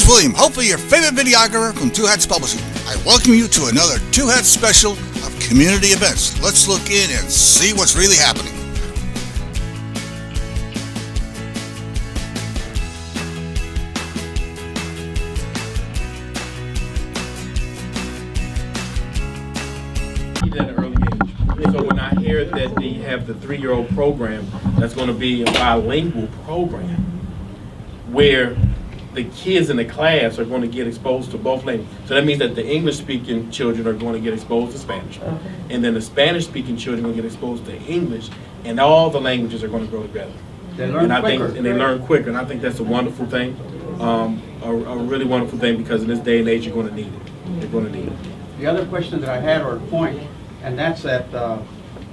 is William, hopefully your favorite videographer from Two Hats Publishing. I welcome you to another Two Hats special of community events. Let's look in and see what's really happening. At an early age. So when I hear that they have the 3-year-old program, that's going to be a bilingual program where the kids in the class are going to get exposed to both languages. So that means that the English-speaking children are going to get exposed to Spanish. Okay. And then the Spanish-speaking children will get exposed to English, and all the languages are going to grow together. They learn quicker. They learn quicker, and I think that's a wonderful thing, a really wonderful thing, because in this day and age, you're going to need it. You're going to need it. The other question that I had, or point, and that's that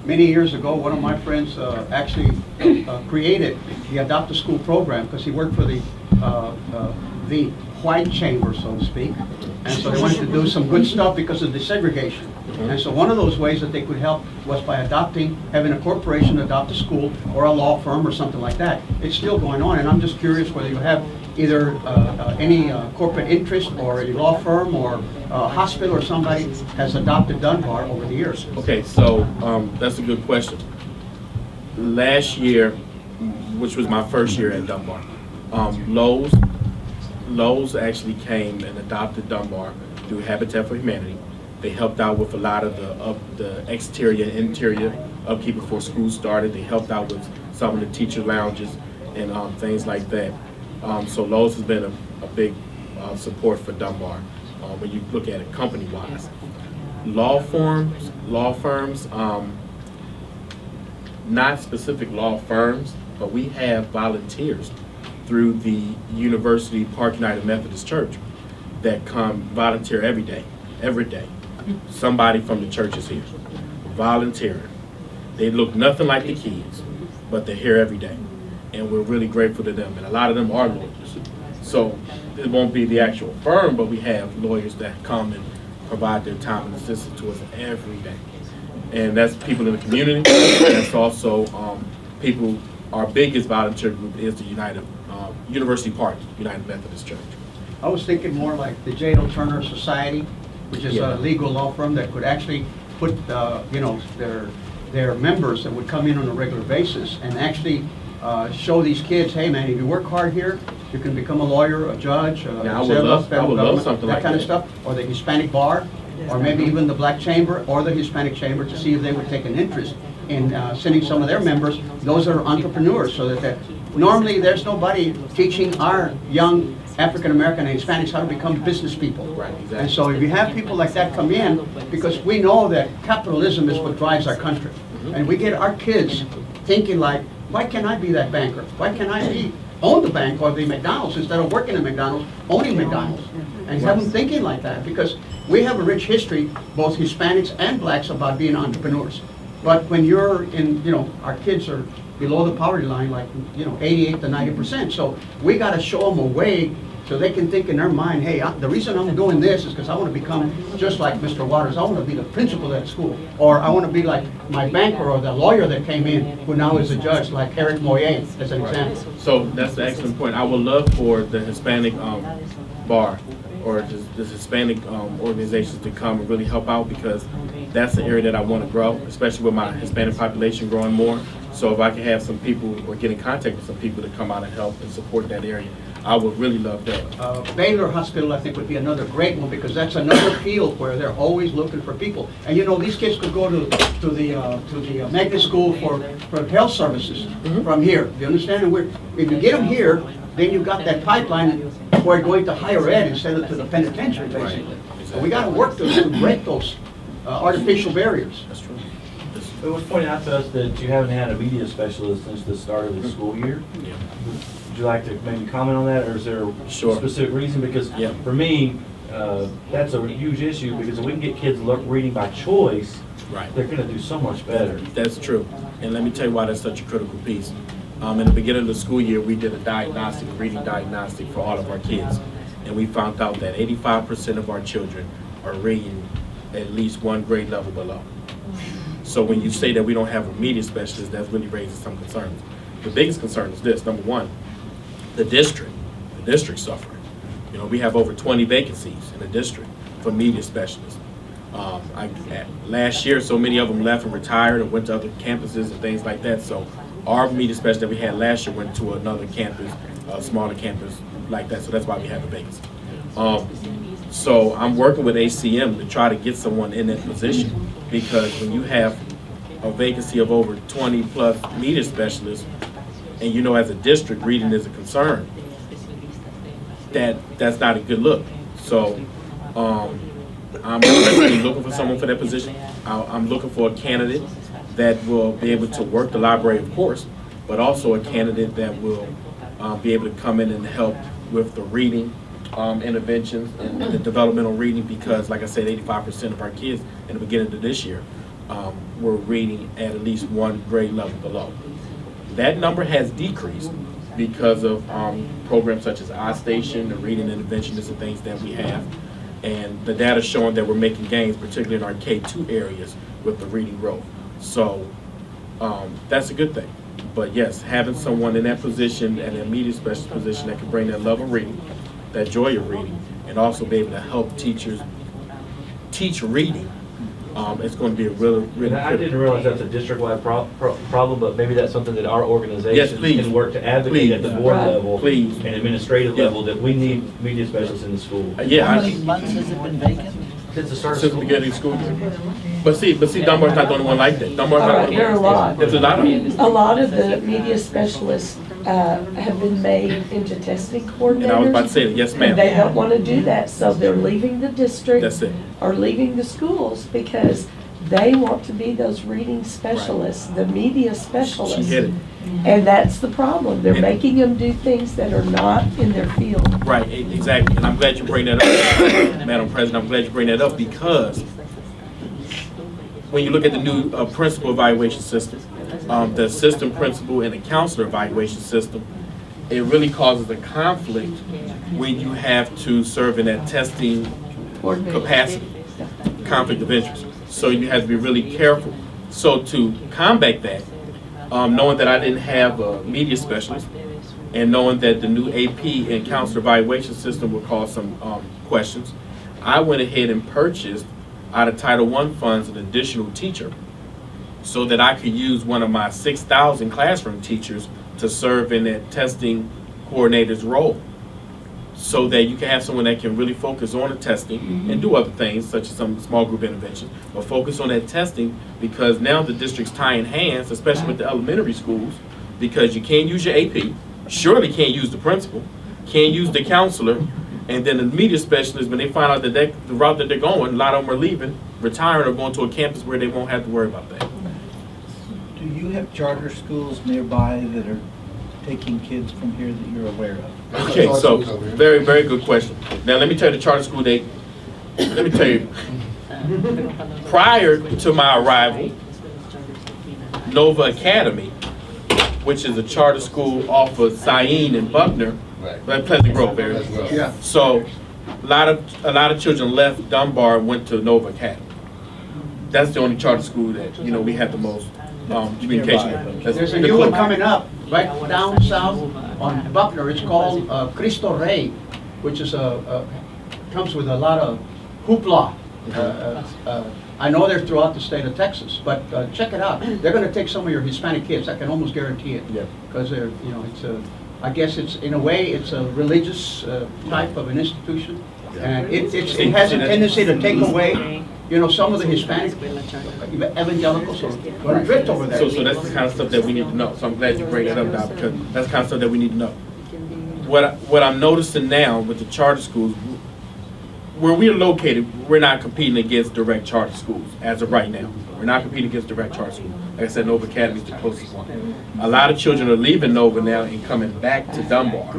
many years ago, one of my friends actually created the Adopt a School program because he worked for the white chamber, so to speak. And so they wanted to do some good stuff because of desegregation. And so one of those ways that they could help was by having a corporation adopt a school or a law firm or something like that. It's still going on, and I'm just curious whether you have either any corporate interest or a law firm or a hospital or somebody has adopted Dunbar over the years. Okay, so that's a good question. Last year, which was my first year at Dunbar, Lowe's actually came and adopted Dunbar through Habitat for Humanity. They helped out with a lot of the exterior and interior upkeep before school started. They helped out with some of the teacher lounges and things like that. So Lowe's has been a big support for Dunbar when you look at it company-wise. Law firms, not specific law firms, but we have volunteers through the University Park United Methodist Church that come volunteer every day. Somebody from the church is here, volunteering. They look nothing like the kids, but they're here every day. And we're really grateful to them. And a lot of them are lawyers. So it won't be the actual firm, but we have lawyers that come and provide their time and assistance to us every day. And that's people in the community. That's also people, our biggest volunteer group is the University Park United Methodist Church. I was thinking more like the J.L. Turner Society, which is a legal law firm that could actually put their members that would come in on a regular basis and actually show these kids, hey man, if you work hard here, you can become a lawyer, a judge, I would love something that like kind that. of stuff, or the Hispanic bar, or maybe even the Black Chamber or the Hispanic Chamber, to see if they would take an interest in sending some of their members. Those are entrepreneurs, so that normally there's nobody teaching our young African American and Hispanics how to become business people. Right, exactly. And so if you have people like that come in, because we know that capitalism is what drives our country, and we get our kids thinking like, why can't I be that banker? Why can't I own the bank or the McDonald's instead of working at McDonald's, owning McDonald's? And have them thinking like that, because we have a rich history, both Hispanics and blacks, about being entrepreneurs. But when you're in, our kids are below the poverty line, like, 88 to 90%. So we got to show them a way so they can think in their mind, hey, the reason I'm doing this is because I want to become just like Mr. Waters. I want to be the principal at school. Or I want to be like my banker or the lawyer that came in, who now is a judge, like Eric Moyer, as an example. So that's an excellent point. I would love for the Hispanic bar or the Hispanic organizations to come and really help out, because that's the area that I want to grow, especially with my Hispanic population growing more. So if I can have some people or get in contact with some people to come out and help and support that area, I would really love that. Baylor Hospital, I think, would be another great one, because that's another field where they're always looking for people. And these kids could go to the magnet school for health services from here. Do you understand? And if you get them here, then you got that pipeline where going to higher ed instead of to the penitentiary, basically. Right. Exactly. So we got to work to break those artificial barriers. That's true. It was pointed out to us that you haven't had a media specialist since the start of the school year. Yeah. Would you like to maybe comment on that, or is there a specific reason? Because for me, that's a huge issue, because if we can get kids reading by choice, they're going to do so much better. That's true. And let me tell you why that's such a critical piece. In the beginning of the school year, we did a reading diagnostic for all of our kids. And we found out that 85% of our children are reading at least one grade level below. So when you say that we don't have a media specialist, that really raises some concerns. The biggest concern is this: number one, the district's suffering. You know, we have over 20 vacancies in the district for media specialists. Last year, so many of them left and retired and went to other campuses and things like that. So our media specialist that we had last year went to another campus, a smaller campus like that. So that's why we have a vacancy. So I'm working with ACM to try to get someone in that position, because when you have a vacancy of over 20 plus media specialists, and you know, as a district, reading is a concern, that's not a good look. So I'm definitely looking for someone for that position. I'm looking for a candidate that will be able to work the library, of course, but also a candidate that will be able to come in and help with the reading interventions and the developmental reading, because like I said, 85% of our kids in the beginning of this year were reading at least one grade level below. That number has decreased because of programs such as iStation, the reading interventionists and things that we have. And the data showing that we're making gains, particularly in our K2 areas with the reading growth. So that's a good thing. But yes, having someone in that position and a media specialist position that can bring that love of reading, that joy of reading, and also be able to help teachers teach reading, it's going to be a really I didn't realize that's a district-wide problem, but maybe that's something that our organization can work to advocate at the board level and administrative level, that we need media specialists in the school. How many months has it been vacant? Since the start of Since the beginning of school. But see, Dunbar's not the only one like that. Dunbar's not the There are a lot. There's a lot of them. A lot of the media specialists have been made into testing coordinators. And I was about to say that, yes, ma'am. And they don't want to do that, so they're leaving the district. That's it. Or leaving the schools because they want to be those reading specialists, the media specialists. She hit it. And that's the problem. They're making them do things that are not in their field. Right, exactly. And I'm glad you bring that up, Madam President. I'm glad you bring that up, because when you look at the new principal evaluation system, the assistant principal and the counselor evaluation system, it really causes a conflict when you have to serve in that testing capacity, conflict of interest. So you have to be really careful. So to combat that, knowing that I didn't have a media specialist, and knowing that the new AP and counselor evaluation system would cause some questions, I went ahead and purchased out of Title I funds an additional teacher, so that I could use one of my 6,000 classroom teachers to serve in that testing coordinator's role, so that you can have someone that can really focus on the testing and do other things such as some small group interventions, but focus on that testing, because now the district's tying hands, especially with the elementary schools, because you can't use your AP, surely can't use the principal, can't use the counselor, and then the media specialists, when they find out that the route that they're going, a lot of them are leaving, retiring, or going to a campus where they won't have to worry about that. Do you have charter schools nearby that are taking kids from here that you're aware of? Okay, so very, very good question. Now let me tell you the charter school let me tell you, prior to my arrival, Nova Academy, which is a charter school off of Syene and Buckner, like Pleasant Grove area. Yeah. So a lot of children left Dunbar and went to Nova Academy. That's the only charter school that we have the most communication with. There's a new one coming up right down south on Buckner. It's called Cristo Rey, which is comes with a lot of hoopla. I know they're throughout the state of Texas, but check it out. They're going to take some of your Hispanic kids. I can almost guarantee it. Yeah. Because they're, it's a, I guess it's in a way it's a religious type of an institution, and it has a tendency to take away, some of the Hispanic evangelicals are going to drift over there. So that's the kind of stuff that we need to know. So I'm glad you bring that up now, because that's the kind of stuff that we need to know. What I'm noticing now with the charter schools, where we're located, we're not competing against direct charter schools as of right now. We're not competing against direct charter schools. Like I said, Nova Academy is the closest one. A lot of children are leaving Nova now and coming back to Dunbar,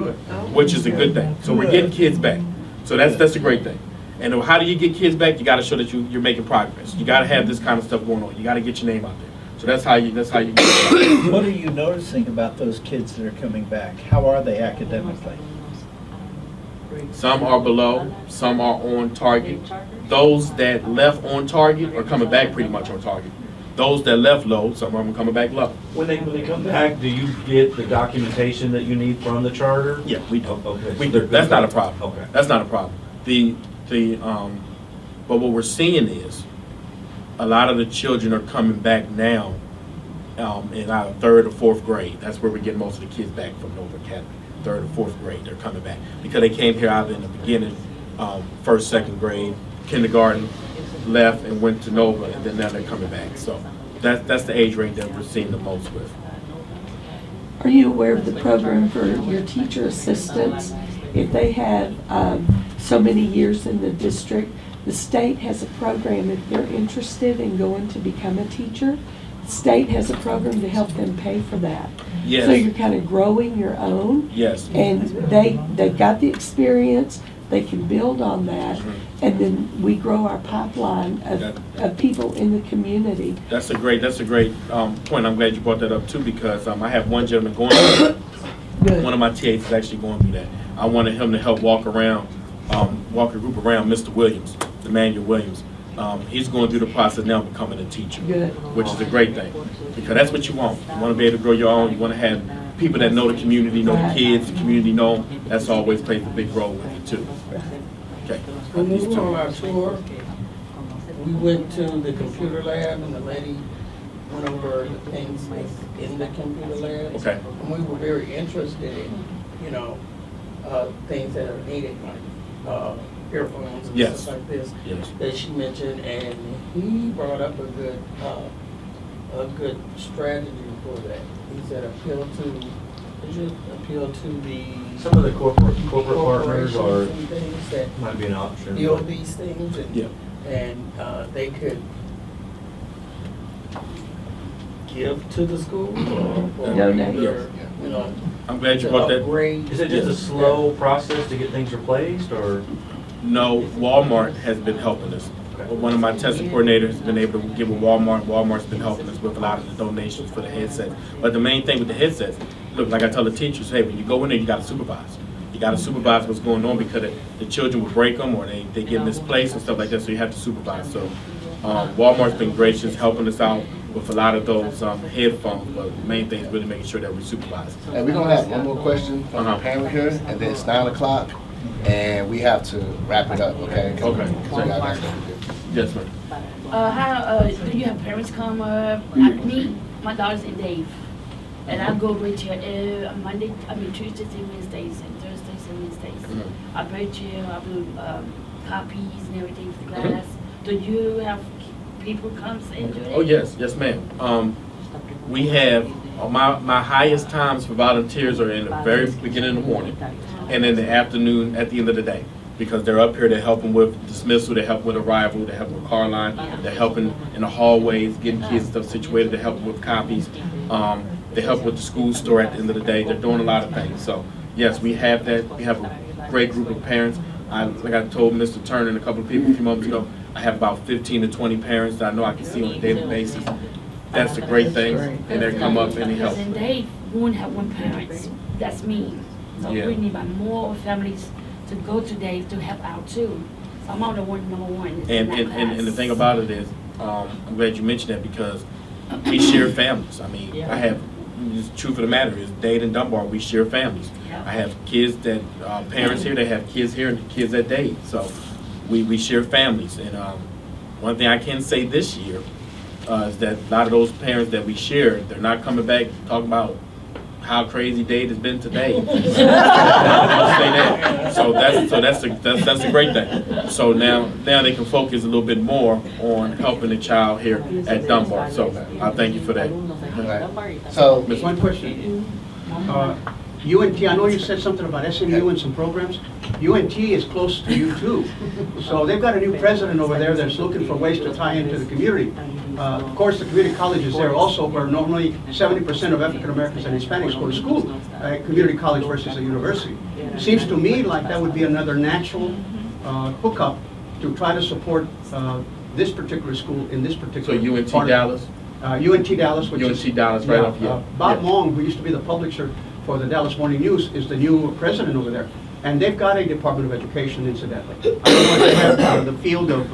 which is a good thing. So we're getting kids back. So that's a great thing. And how do you get kids back? You got to show that you're making progress. You got to have this kind of stuff going on. You got to get your name out there. So that's how you get it. What are you noticing about those kids that are coming back? How are they academically? Some are below, some are on target. Those that left on target are coming back pretty much on target. Those that left low, some of them coming back low. When they come back, do you get the documentation that you need from the charter? Yeah, we do. Okay. We do. That's not a problem. Okay. That's not a problem. But what we're seeing is a lot of the children are coming back now in either third or fourth grade. That's where we get most of the kids back from Nova Academy. Third or fourth grade, they're coming back because they came here either in the beginning, first, second grade, kindergarten, left and went to Nova, and then now they're coming back. So that's the age range that we're seeing the most with. Are you aware of the program for your teacher assistants? If they have so many years in the district, the state has a program if they're interested in going to become a teacher. The state has a program to help them pay for that. Yes. So you're kind of growing your own. Yes. And they've got the experience, they can build on that, and then we grow our pipeline of people in the community. That's a great point. I'm glad you brought that up too, because I have one gentleman going through that. Good. One of my TAs is actually going through that. I wanted him to help walk a group around Mr. Williams, Emmanuel Williams. He's going through the process now of becoming a teacher, Good. which is a great thing, because that's what you want. You want to be able to grow your own. You want to have people that know the community, know the kids, the community know them. That's always plays a big role with it too. Okay. When we were on our tour, we went to the computer lab and the lady went over the things in the computer lab. Okay. And we were very interested in, things that are needed, like earphones and Yes. stuff like this Yes. that she mentioned, and he brought up a good strategy for that. He said appeal to the Some of the corporate partners corporations and things that might be an option. build these things, Yeah. and they could give to the school or Donate. either, I'm glad you to brought that. upgrade. Is it just a slow process to get things replaced, or? No, Walmart has been helping us. One of my testing coordinators has been able to give with Walmart. Walmart's been helping us with a lot of the donations for the headsets. But the main thing with the headsets, look, like I tell the teachers, hey, when you go in there, you got to supervise. You got to supervise what's going on, because the children will break them or they get misplaced and stuff like that, so you have to supervise. So Walmart's been gracious helping us out with a lot of those headphones, but the main thing is really making sure that we supervise. And we're gonna have one more question from the parent here, and then it's 9 o'clock, and we have to wrap it up, okay? Okay. So y'all got stuff to do. Yes, ma'am. How do you have parents come? Me, my daughter's in Dave, and I go with you Tuesdays and Wednesdays and Thursdays and Wednesdays. I bring you, I do copies and everything for the class. Do you have people come and do that? Oh, yes, ma'am. We have, my highest times for volunteers are in the very beginning of the morning and in the afternoon at the end of the day, because they're up here, they're helping with dismissal, they're helping with arrival, they're helping with car line, they're helping in the hallways, getting kids stuff situated, they're helping with copies, they help with the school store at the end of the day. They're doing a lot of things. So yes, we have that. We have a great group of parents. Like I told Mr. Turner and a couple of people a few moments ago, I have about 15 to 20 parents that I know I can see on a daily basis. That's a great thing, and they come up and they help. And they won't have one parent. That's me. So Yeah. we need more families to go to Dave to help out too. So I'm on the number one. And the thing about it is, I'm glad you mentioned that, because we share families. I mean, I have, the truth of the matter is, Dade and Dunbar, we share families. Yeah. I have kids that, parents here, they have kids here and kids at Dade. So we share families. And one thing I can say this year is that a lot of those parents that we share, they're not coming back talking about how crazy Dade has been today. Say that. So that's a great thing. So now they can focus a little bit more on helping the child here at Dunbar. So I thank you for that. Right. So, One question. UNT, I know you said something about SMU and some programs. UNT is close to you too. So they've got a new president over there that's looking for ways to tie into the community. Of course, the community college is there also, where normally 70% of African Americans and Hispanics go to school, community college versus a university. Seems to me like that would be another natural hookup to try to support this particular school in this particular So UNT part of- Dallas? UNT Dallas, which is... UNT Dallas, right off here. Bob Yeah. Long, who used to be the publisher for the Dallas Morning News, is the new president over there. And they've got a Department of Education, incidentally. I don't know if they have the field of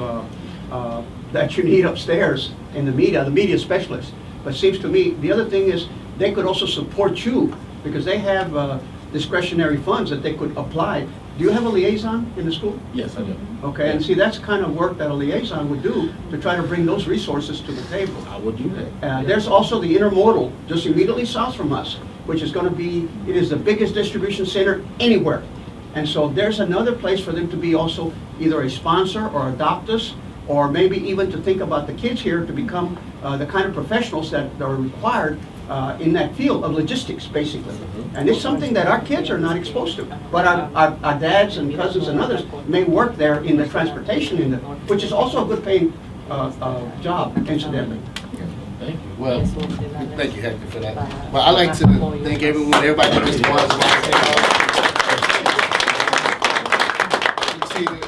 that you need upstairs in the media specialist. But it seems to me, the other thing is, they could also support you, because they have discretionary funds that they could apply. Do you have a liaison in the school? Yes, I do. Okay, and see, that's kind of work that a liaison would do to try to bring those resources to the table. I would do that. There's also the intermodal, just immediately south from us, which is going to be, it is the biggest distribution center anywhere. And so there's another place for them to be also either a sponsor or adopt us, or maybe even to think about the kids here to become the kind of professionals that are required in that field of logistics, basically. And it's something that our kids are not exposed to. But our dads and cousins and others may work there in the transportation, which is also a good paying job, incidentally. Thank you. Well, thank you, Hector, for that. Well, I'd like to thank everybody for this one.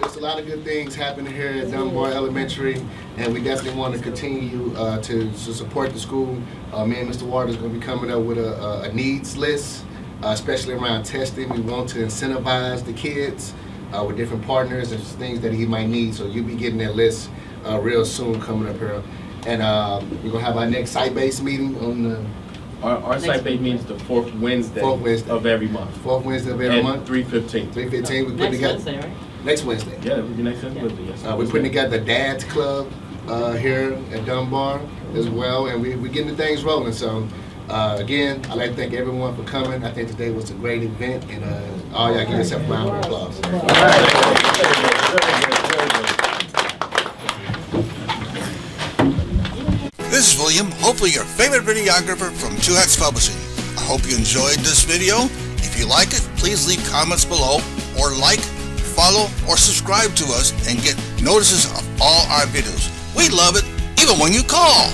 There's a lot of good things happening here at Dunbar Elementary, and we definitely want to continue to support the school. Me and Mr. Waters are going to be coming up with a needs list, especially around testing. We want to incentivize the kids with different partners and things that he might need. So you'll be getting that list real soon coming up here. And we're going to have our next site-based meeting on the... Our site-based meeting is the fourth Wednesday of every month. Fourth Wednesday of every month? 3:15. 3:15. We put together... Wednesday, right? Next Wednesday. Yeah, it'll be next Wednesday, yes. We're putting together the Dad's Club here at Dunbar as well, and we're getting the things rolling. So, again, I'd like to thank everyone for coming. I think today was a great event, and all y'all give yourself a round of applause. This is William, hopefully your favorite videographer from Two Hats Publishing. I hope you enjoyed this video. If you like it, please leave comments below, or like, follow, or subscribe to us and get notices of all our videos. We love it, even when you call.